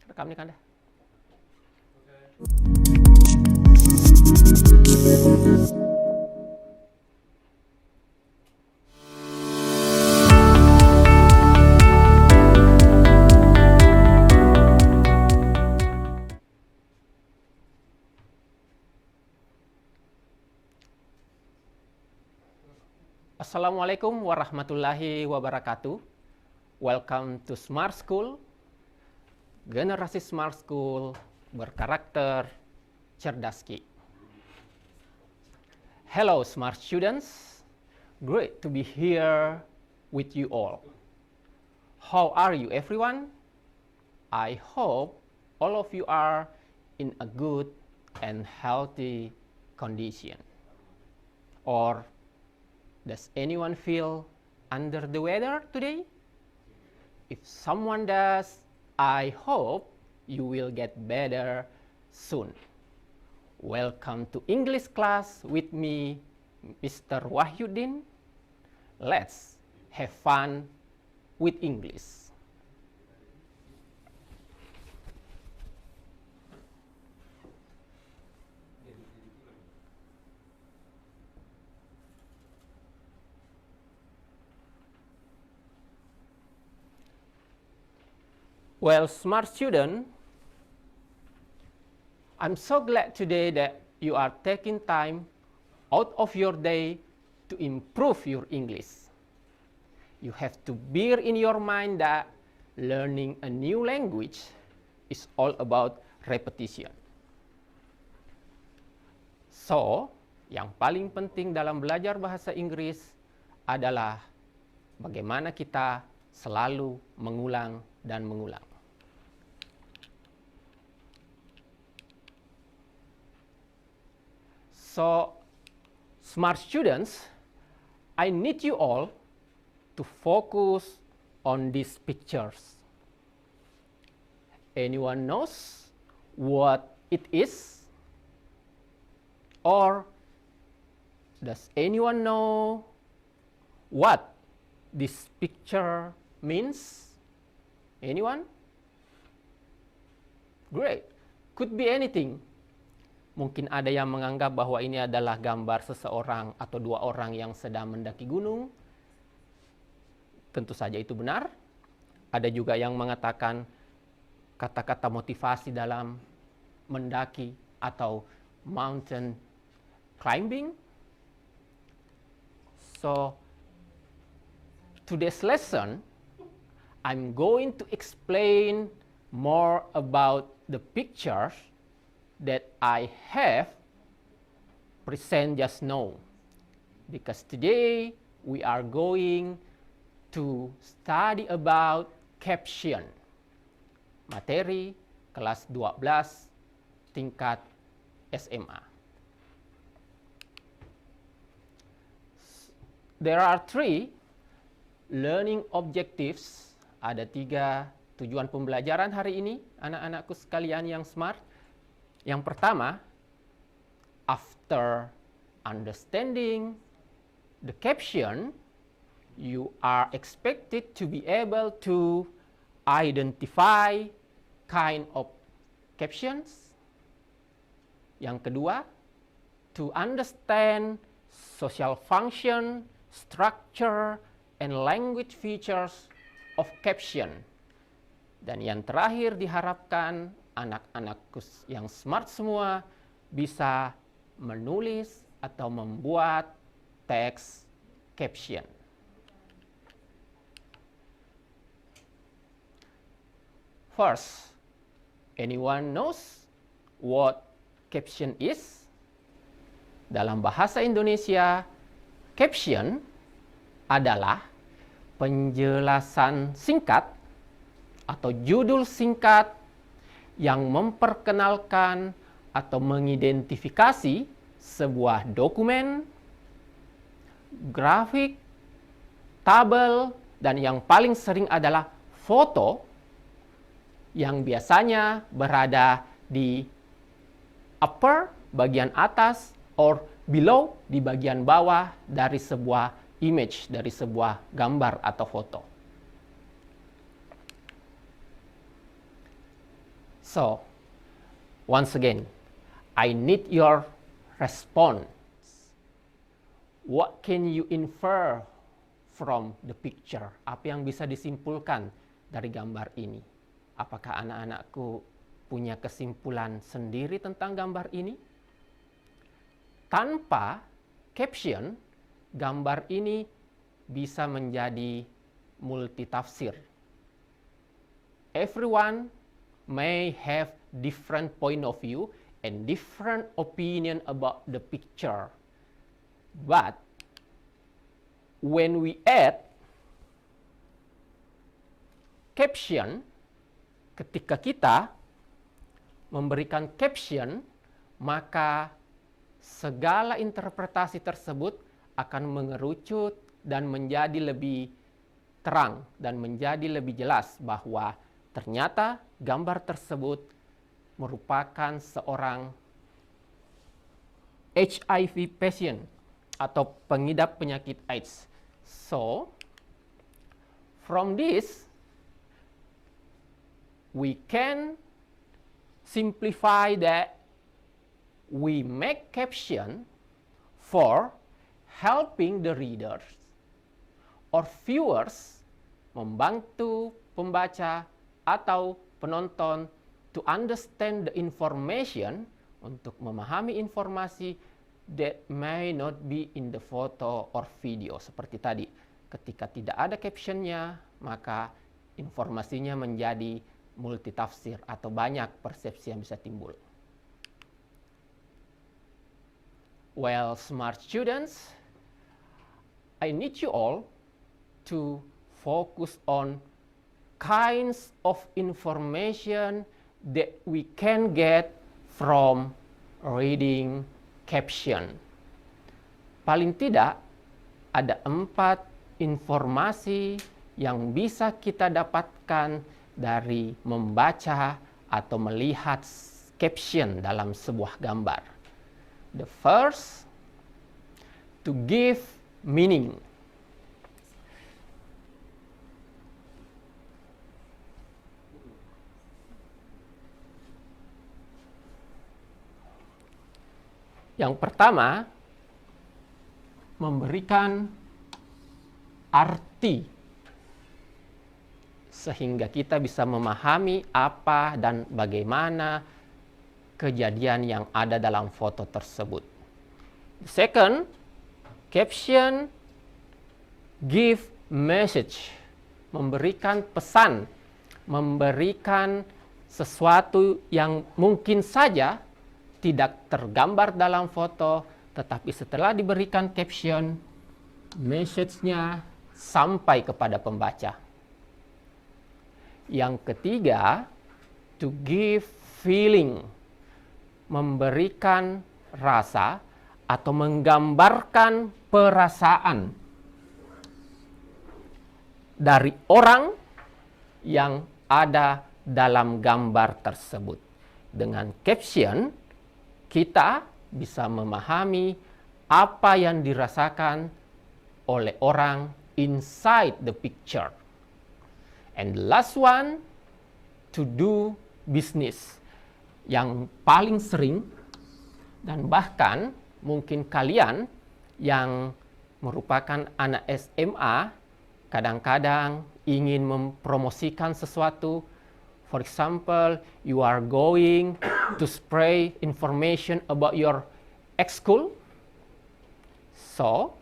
Rekam nih Kanda. Assalamualaikum warahmatullahi wabarakatuh. Welcome to Smart School, generasi Smart School berkarakter Cerdaski. Hello smart students, great to be here with you all. How are you everyone? I hope all of you are in a good and healthy condition. Or does anyone feel under the weather today? If someone does, I hope you will get better soon. Welcome to English class with me, Mr. Wahyudin. Let's have fun with English. Well, smart student, I'm so glad today that you are taking time out of your day to improve your English. You have to bear in your mind that learning a new language is all about repetition. So, yang paling penting dalam belajar bahasa Inggris adalah bagaimana kita selalu mengulang dan mengulang. So, smart students, I need you all to focus on these pictures. Anyone knows what it is? Or does anyone know what this picture means? Anyone? Great. Could be anything. Mungkin ada yang menganggap bahwa ini adalah gambar seseorang atau dua orang yang sedang mendaki gunung. Tentu saja itu benar. Ada juga yang mengatakan kata-kata motivasi dalam mendaki atau mountain climbing. So, today's lesson, I'm going to explain more about the pictures that I have present just now. Because today we are going to study about caption. Materi kelas 12 tingkat SMA. There are 3 learning objectives. Ada 3 tujuan pembelajaran hari ini, anak-anakku sekalian yang smart. Yang pertama, after understanding the caption, you are expected to be able to identify kind of captions. Yang kedua, to understand social function, structure, and language features of caption. Dan yang terakhir diharapkan anak-anakku yang smart semua bisa menulis atau membuat teks caption. First, anyone knows what caption is? Dalam bahasa Indonesia, caption adalah penjelasan singkat atau judul singkat yang memperkenalkan atau mengidentifikasi sebuah dokumen, grafik, tabel, dan yang paling sering adalah foto yang biasanya berada di upper, bagian atas, or below, di bagian bawah dari sebuah image, dari sebuah gambar atau foto. So, once again, I need your response. What can you infer from the picture? Apa yang bisa disimpulkan dari gambar ini? Apakah anak-anakku punya kesimpulan sendiri tentang gambar ini? Tanpa caption, gambar ini bisa menjadi multitafsir. Everyone may have different point of view and different opinion about the picture. But when we add caption, ketika kita memberikan caption, maka segala interpretasi tersebut akan mengerucut dan menjadi lebih terang dan menjadi lebih jelas bahwa ternyata gambar tersebut merupakan seorang HIV patient atau pengidap penyakit AIDS. So, from this, we can simplify that we make caption for helping the readers or viewers, membantu pembaca atau penonton to understand the information, untuk memahami informasi that may not be in the photo or video. Seperti tadi, ketika tidak ada captionnya, maka informasinya menjadi multitafsir atau banyak persepsi yang bisa timbul. Well, smart students, I need you all to focus on kinds of information that we can get from reading caption. Paling tidak ada 4 informasi yang bisa kita dapatkan dari membaca atau melihat caption dalam sebuah gambar. The first, to give meaning. Yang pertama, memberikan arti sehingga kita bisa memahami apa dan bagaimana kejadian yang ada dalam foto tersebut. Second, caption give message, memberikan pesan, memberikan sesuatu yang mungkin saja tidak tergambar dalam foto, tetapi setelah diberikan caption, message-nya sampai kepada pembaca. Yang ketiga, to give feeling, memberikan rasa atau menggambarkan perasaan dari orang yang ada dalam gambar tersebut. Dengan caption, kita bisa memahami apa yang dirasakan oleh orang inside the picture. And the last one, to do business. Yang paling sering dan bahkan mungkin kalian yang merupakan anak SMA kadang-kadang ingin mempromosikan sesuatu. For example, you are going to spread information about your ex-school. So,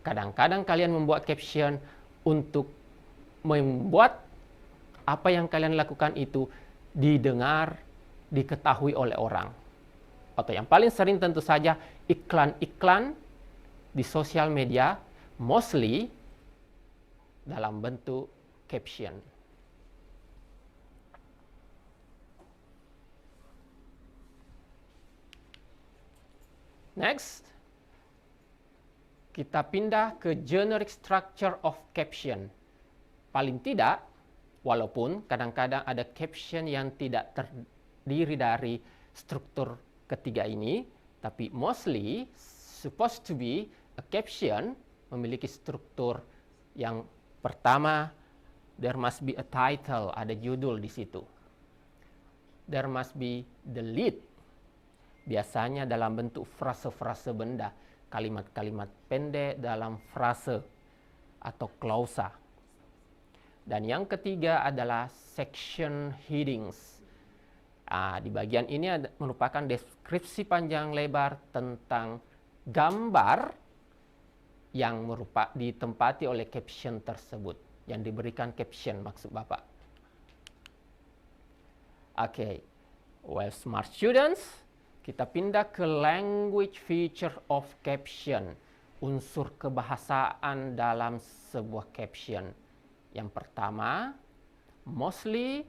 kadang-kadang kalian membuat caption untuk membuat apa yang kalian lakukan itu didengar, diketahui oleh orang. Atau yang paling sering tentu saja iklan-iklan di sosial media, mostly dalam bentuk caption. Next, kita pindah ke generic structure of caption. Paling tidak, walaupun kadang-kadang ada caption yang tidak terdiri dari struktur ketiga ini, tapi mostly supposed to be a caption memiliki struktur yang pertama, there must be a title, ada judul di situ. there must be the lead. Biasanya dalam bentuk frase-frase benda, kalimat-kalimat pendek dalam frase atau klausa. Dan yang ketiga adalah section headings. Di bagian ini merupakan deskripsi panjang lebar tentang gambar yang ditempati oleh caption tersebut, yang diberikan caption maksud Bapak. Oke, well, smart students, kita pindah ke language feature of caption, unsur kebahasaan dalam sebuah caption. Yang pertama, mostly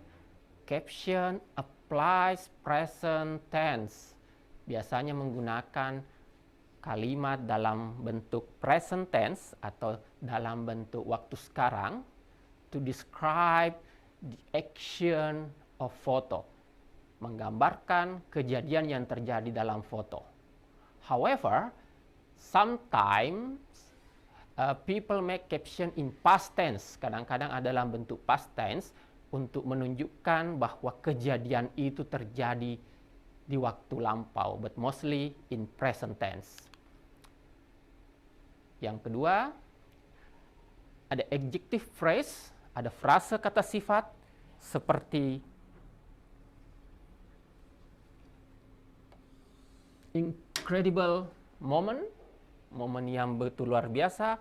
caption applies present tense. Biasanya menggunakan kalimat dalam bentuk present tense atau dalam bentuk waktu sekarang to describe the action of photo, menggambarkan kejadian yang terjadi dalam foto. However, sometimes people make caption in past tense. Kadang-kadang ada dalam bentuk past tense untuk menunjukkan bahwa kejadian itu terjadi di waktu lampau, but mostly in present tense. Yang kedua, ada adjective phrase, ada frase kata sifat seperti incredible moment, momen yang betul luar biasa,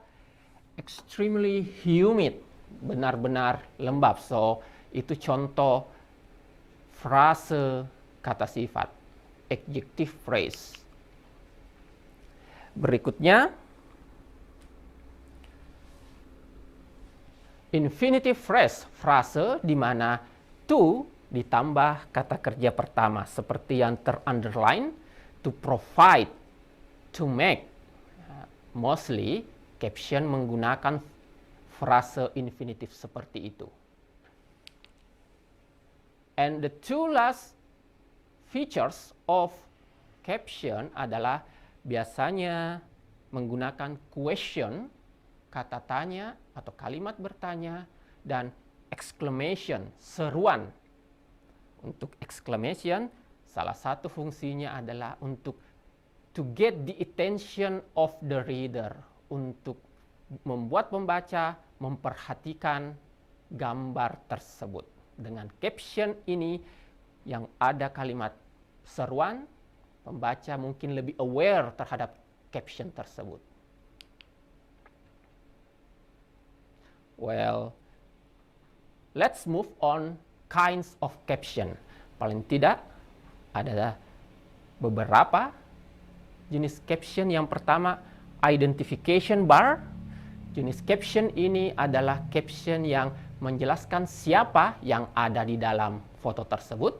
extremely humid, benar-benar lembab. So, itu contoh frase kata sifat, adjective phrase. Berikutnya, infinitive phrase, frase di mana to ditambah kata kerja pertama, seperti yang ter-underline, to provide, to make. Mostly, caption menggunakan frase infinitif seperti itu. And the two last features of caption adalah biasanya menggunakan question, kata tanya atau kalimat bertanya, dan exclamation, seruan. Untuk exclamation, salah satu fungsinya adalah untuk to get the attention of the reader, untuk membuat pembaca memperhatikan gambar tersebut. Dengan caption ini yang ada kalimat seruan, pembaca mungkin lebih aware terhadap caption tersebut. Well, let's move on kinds of caption. Paling tidak ada beberapa jenis caption. Yang pertama, identification bar. Jenis caption ini adalah caption yang menjelaskan siapa yang ada di dalam foto tersebut.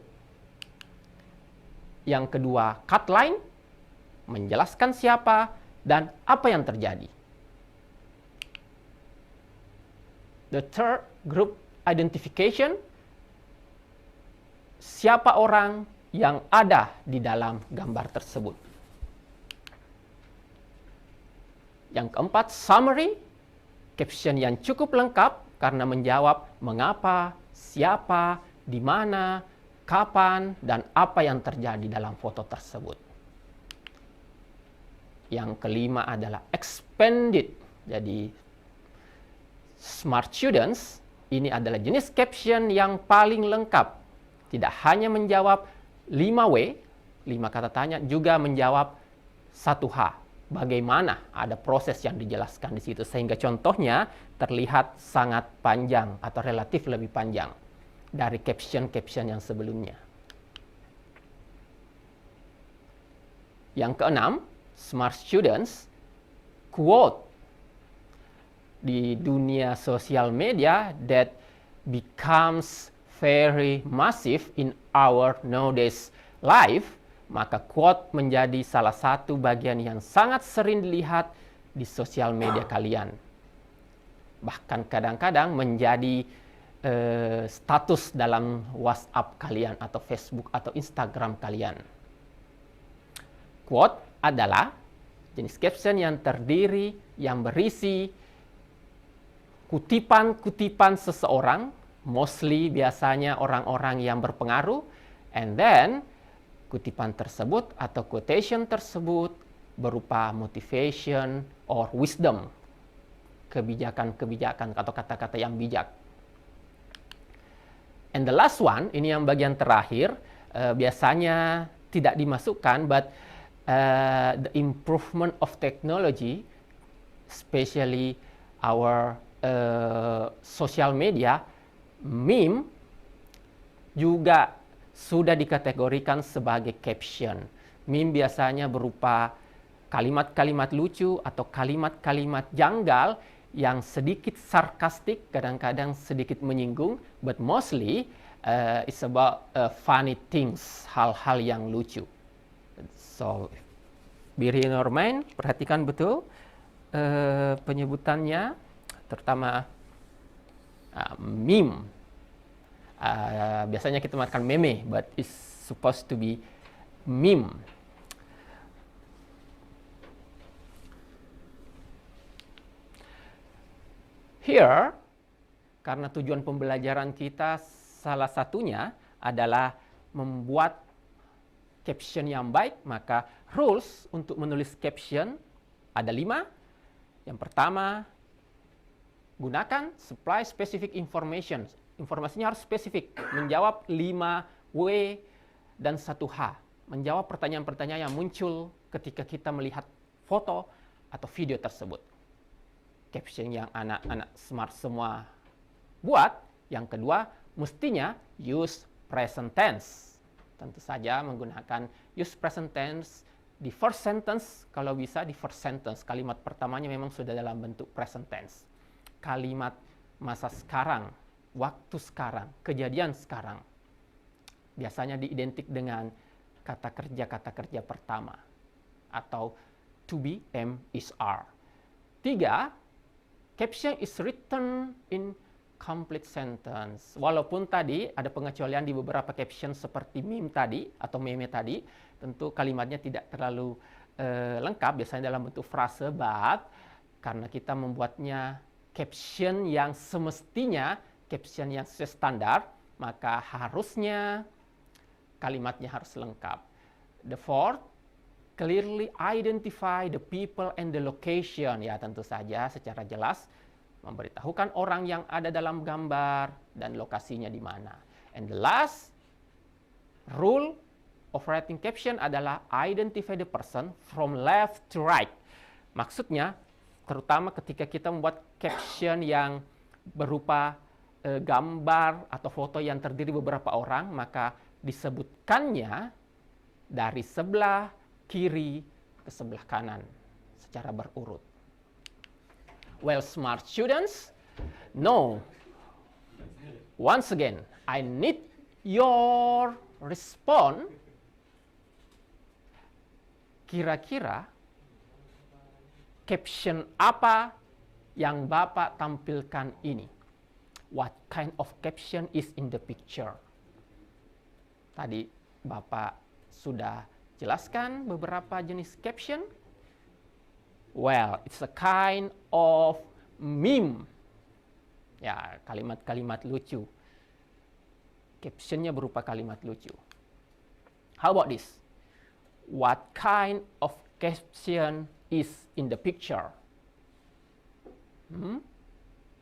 Yang kedua, cut line, menjelaskan siapa dan apa yang terjadi. The third, group identification, siapa orang yang ada di dalam gambar tersebut. Yang keempat, summary, caption yang cukup lengkap karena menjawab mengapa, siapa, di mana, kapan, dan apa yang terjadi dalam foto tersebut. Yang kelima adalah expanded. Jadi, smart students, ini adalah jenis caption yang paling lengkap. Tidak hanya menjawab 5W, 5 kata tanya, juga menjawab 1H. Bagaimana ada proses yang dijelaskan di situ, sehingga contohnya terlihat sangat panjang atau relatif lebih panjang dari caption-caption yang sebelumnya. Yang keenam, smart students, quote. Di dunia sosial media that becomes very massive in our nowadays life, maka quote menjadi salah satu bagian yang sangat sering dilihat di sosial media kalian. Bahkan kadang-kadang menjadi status dalam WhatsApp kalian atau Facebook atau Instagram kalian. Quote adalah jenis caption yang terdiri, yang berisi kutipan-kutipan seseorang, mostly biasanya orang-orang yang berpengaruh, And then, kutipan tersebut atau quotation tersebut berupa motivation or wisdom, kebijakan-kebijakan atau kata-kata yang bijak. And the last one, ini yang bagian terakhir, biasanya tidak dimasukkan, but the improvement of technology, especially our social media, meme, juga sudah dikategorikan sebagai caption. Meme biasanya berupa kalimat-kalimat lucu atau kalimat-kalimat janggal yang sedikit sarkastik, kadang-kadang sedikit menyinggung, but mostly it's about funny things, hal-hal yang lucu. So, bear in your mind, perhatikan betul penyebutannya, terutama meme. Biasanya kita mengatakan meme, but it's supposed to be meme. Here, karena tujuan pembelajaran kita salah satunya adalah membuat caption yang baik, maka rules untuk menulis caption ada 5. Yang pertama, gunakan supply specific information. Informasinya harus spesifik, menjawab 5W dan 1H. Menjawab pertanyaan-pertanyaan yang muncul ketika kita melihat foto atau video tersebut. Caption yang anak-anak smart semua buat. Yang kedua, mestinya use present tense. Tentu saja menggunakan use present tense di first sentence, kalau bisa di first sentence. Kalimat pertamanya memang sudah dalam bentuk present tense. Kalimat masa sekarang, waktu sekarang, kejadian sekarang, biasanya diidentik dengan kata kerja pertama atau to be, am, is, are. 3, caption is written in complete sentence. Walaupun tadi ada pengecualian di beberapa caption seperti meme tadi atau meme tadi, tentu kalimatnya tidak terlalu lengkap, biasanya dalam bentuk frase, but karena kita membuatnya caption yang semestinya, caption yang standar, maka harusnya kalimatnya harus lengkap. The fourth, clearly identify the people and the location. Ya, tentu saja secara jelas memberitahukan orang yang ada dalam gambar dan lokasinya di mana. And the last rule of writing caption adalah identify the person from left to right. Maksudnya, terutama ketika kita membuat caption yang berupa gambar atau foto yang terdiri beberapa orang, maka disebutkannya dari sebelah kiri ke sebelah kanan secara berurut. Well, smart students, no. Once again, I need your response. Kira-kira caption apa yang Bapak tampilkan ini? What kind of caption is in the picture? Tadi Bapak sudah jelaskan beberapa jenis caption. Well, it's a kind of meme. Ya, kalimat-kalimat lucu. Captionnya berupa kalimat lucu. How about this? What kind of caption is in the picture?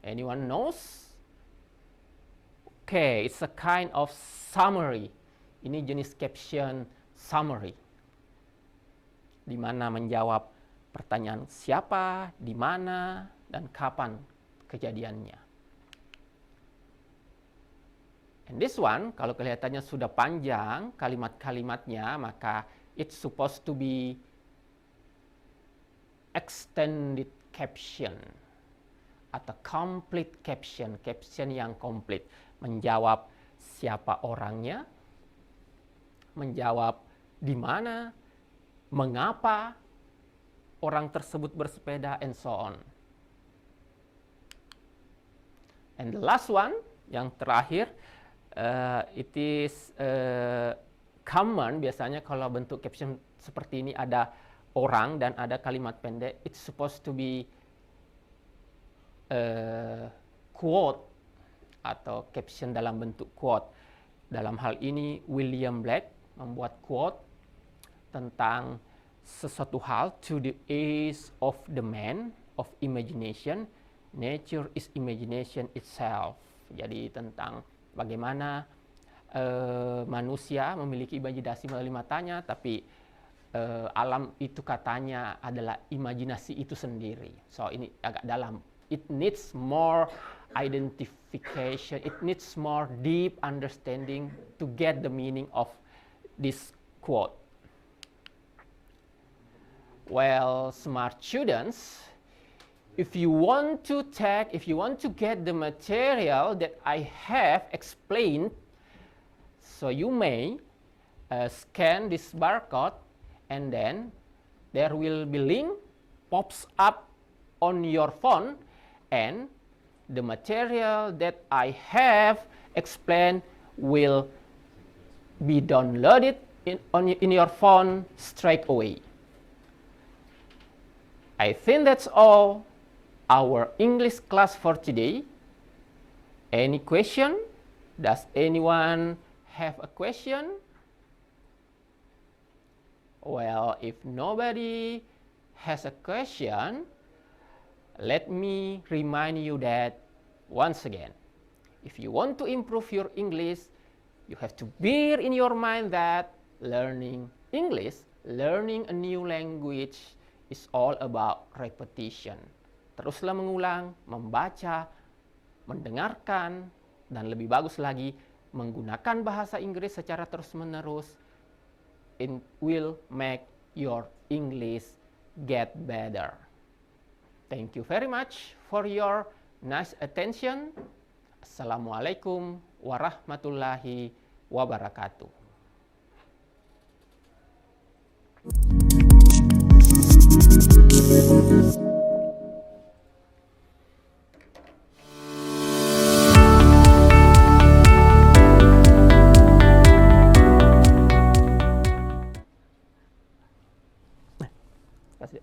Anyone knows? Okay, it's a kind of summary. Ini jenis caption summary, di mana menjawab pertanyaan siapa, di mana, dan kapan kejadiannya. And this one, kalau kelihatannya sudah panjang kalimat-kalimatnya, maka it's supposed to be extended caption atau complete caption, caption yang komplit, menjawab siapa orangnya, menjawab di mana, mengapa orang tersebut bersepeda, and so on. And the last one, yang terakhir, it is common, biasanya kalau bentuk caption seperti ini ada orang dan ada kalimat pendek, it's supposed to be quote atau caption dalam bentuk quote. Dalam hal ini William Blake membuat quote tentang sesuatu hal, to the age of the man of imagination, nature is imagination itself. Jadi tentang bagaimana manusia memiliki imajinasi melalui matanya, tapi alam itu katanya adalah imajinasi itu sendiri. So ini agak dalam. It needs more identification. It needs more deep understanding to get the meaning of this quote. Well, smart students, if you want to get the material that I have explained, so you may scan this barcode, and then there will be link pops up on your phone, and the material that I have explained will be downloaded in your phone straight away. I think that's all our English class for today. Any question? Does anyone have a question? Well, if nobody has a question, let me remind you that once again, if you want to improve your English, you have to bear in your mind that learning English, learning a new language is all about repetition. Teruslah mengulang, membaca, mendengarkan, dan lebih bagus lagi, menggunakan bahasa Inggris secara terus-menerus. It will make your English get better. Thank you very much for your nice attention. Assalamualaikum warahmatullahi wabarakatuh. Kasih.